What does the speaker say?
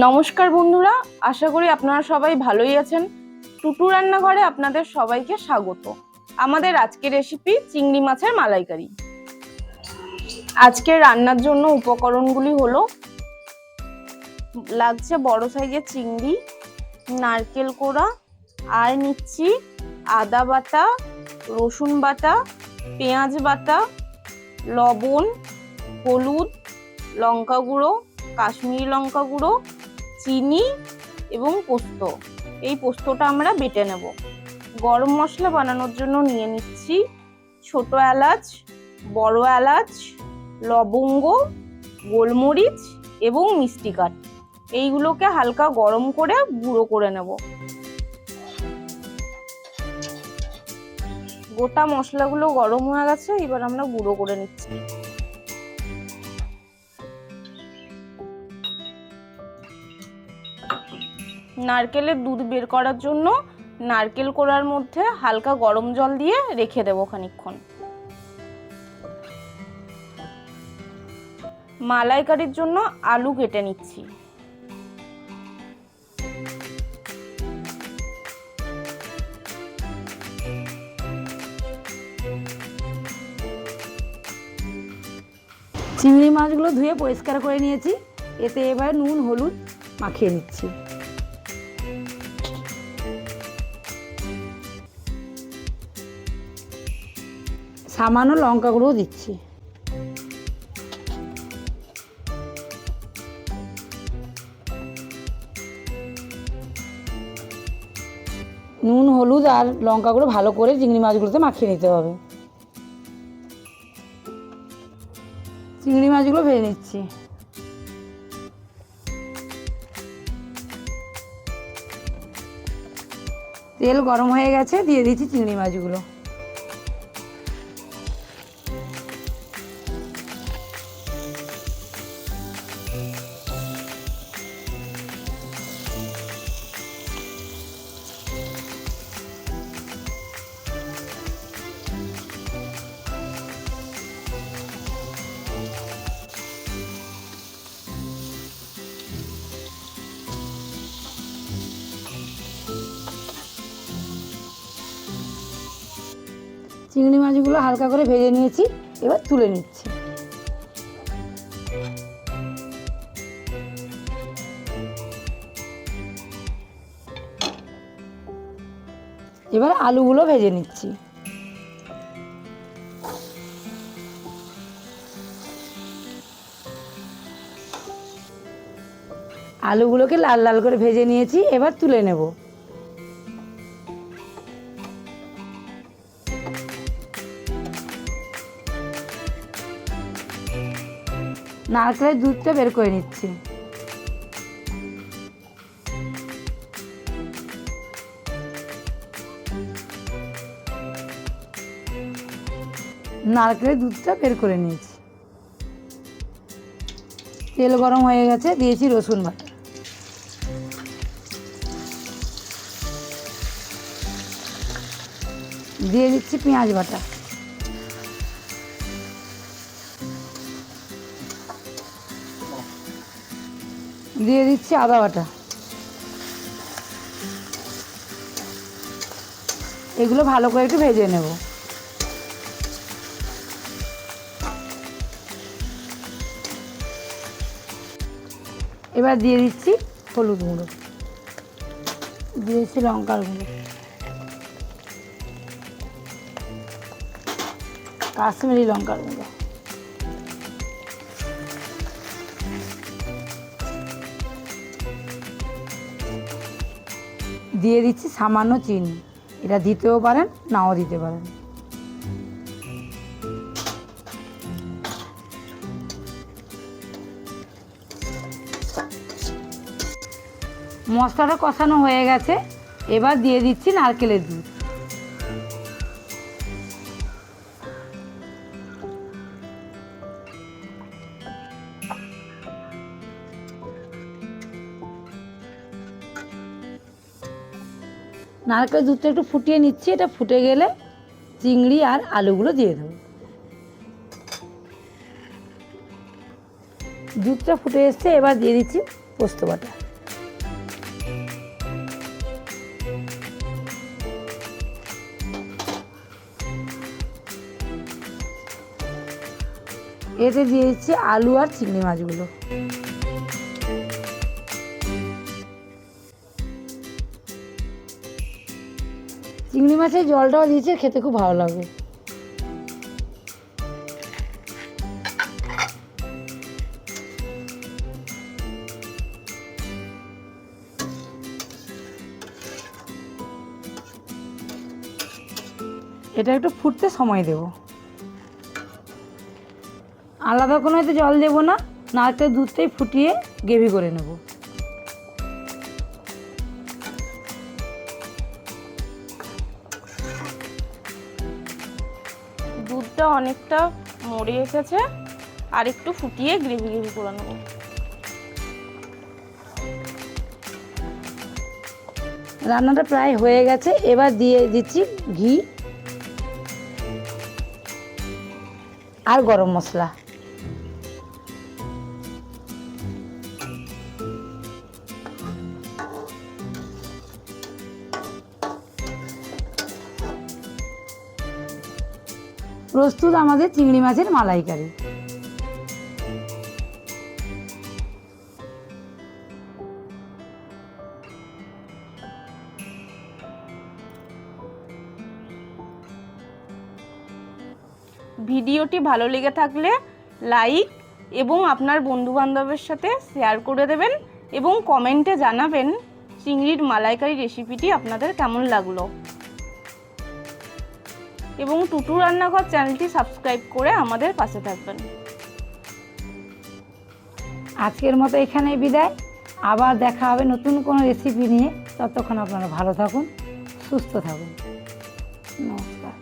নমস্কার বন্ধুরা, আশা করি আপনারা সবাই ভালোই আছেন। টুটু রান্নাঘরে আপনাদের সবাইকে স্বাগত। আমাদের আজকের রেসিপি চিংড়ি মাছের মালাইকারি। আজকের রান্নার জন্য উপকরণগুলি হলো, লাগছে বড় সাইজের চিংড়ি, নারকেল কোড়া, আর নিচ্ছি আদা বাটা, রসুন বাটা, পেঁয়াজ বাটা, লবণ, হলুদ, লঙ্কা গুঁড়ো, কাশ্মীরি লঙ্কা গুঁড়ো, চিনি এবং পোস্ত। এই পোস্তটা আমরা বেটে নেব। গরম মশলা বানানোর জন্য নিয়ে নিচ্ছি ছোট এলাচ, বড় এলাচ, লবঙ্গ, গোলমরিচ এবং মিষ্টি কাঠ। এইগুলোকে হালকা গরম করে গুঁড়ো করে নেব। গোটা মশলাগুলো গরম হয়ে গেছে, এবার আমরা গুঁড়ো করে নিচ্ছি। নারকেলের দুধ বের করার জন্য নারকেল কোড়ার মধ্যে হালকা গরম জল দিয়ে রেখে দেবো খানিকক্ষণ। মালাইকারির জন্য আলু কেটে নিচ্ছি। চিংড়ি মাছগুলো ধুয়ে পরিষ্কার করে নিয়েছি। এতে এবার নুন হলুদ মাখিয়ে নিচ্ছি। সামান্য লঙ্কা গুঁড়ো দিচ্ছি। নুন হলুদ আর লঙ্কা গুঁড়ো ভালো করে চিংড়ি মাছগুলোতে মাখিয়ে নিতে হবে। চিংড়ি মাছগুলো ভেজে নিচ্ছি। তেল গরম হয়ে গেছে, দিয়ে দিচ্ছি চিংড়ি মাছগুলো। চিংড়ি মাছগুলো হালকা করে ভেজে নিয়েছি, এবার তুলে নিচ্ছি। এবার আলুগুলো ভেজে নিচ্ছি। আলুগুলোকে লাল লাল করে ভেজে নিয়েছি, এবার তুলে নেব। নারকেলের দুধটা বের করে নিচ্ছি। নারকেলের দুধটা বের করে নিয়েছি। তেল গরম হয়ে গেছে, দিয়েছি রসুন বাটা। দিয়ে দিচ্ছি পেঁয়াজ বাটা। দিয়ে দিচ্ছি আদা বাটা। এগুলো ভালো করে একটু ভেজে নেব। এবার দিয়ে দিচ্ছি হলুদ গুঁড়ো, দিয়েছি লঙ্কার গুঁড়ো, কাশ্মীরি লঙ্কার গুঁড়ো, দিয়ে দিচ্ছি সামান্য চিনি। এটা দিতেও পারেন, নাও দিতে পারেন। মশলাটা কষানো হয়ে গেছে, এবার দিয়ে দিচ্ছি নারকেলের দুধ। নারকেলের দুধটা একটু ফুটিয়ে নিচ্ছি। এটা ফুটে গেলে চিংড়ি আর আলুগুলো দিয়ে দেবো। দুধটা ফুটে এসছে, এবার দিয়ে দিচ্ছি পোস্ত বাটা। এতে দিয়ে দিচ্ছি আলু আর চিংড়ি মাছগুলো। চিংড়ি মাছের জলটাও দিয়েছে, খেতে খুব ভালো লাগবে। এটা একটু ফুটতে সময় দেব। আলাদা কোনো হয়তো জল দেবো না, নারকেল দুধটাই ফুটিয়ে গ্রেভি করে নেব। দুধটা অনেকটা মরে এসেছে, আর একটু ফুটিয়ে গ্রেভি করে নেব। রান্নাটা প্রায় হয়ে গেছে, এবার দিয়ে দিচ্ছি ঘি আর গরম মশলা। প্রস্তুত আমাদের চিংড়ি মাছের মালাইকারি। ভিডিওটি ভালো লেগে থাকলে লাইক এবং আপনার বন্ধুবান্ধবের সাথে শেয়ার করে দেবেন এবং কমেন্টে জানাবেন চিংড়ির মালাইকারি রেসিপিটি আপনাদের কেমন লাগলো। এবং টুটু রান্নাঘর চ্যানেলটি সাবস্ক্রাইব করে আমাদের পাশে থাকবেন। আজকের মতো এখানেই বিদায়, আবার দেখা হবে নতুন কোনো রেসিপি নিয়ে। ততক্ষণ আপনারা ভালো থাকুন, সুস্থ থাকুন। নমস্কার।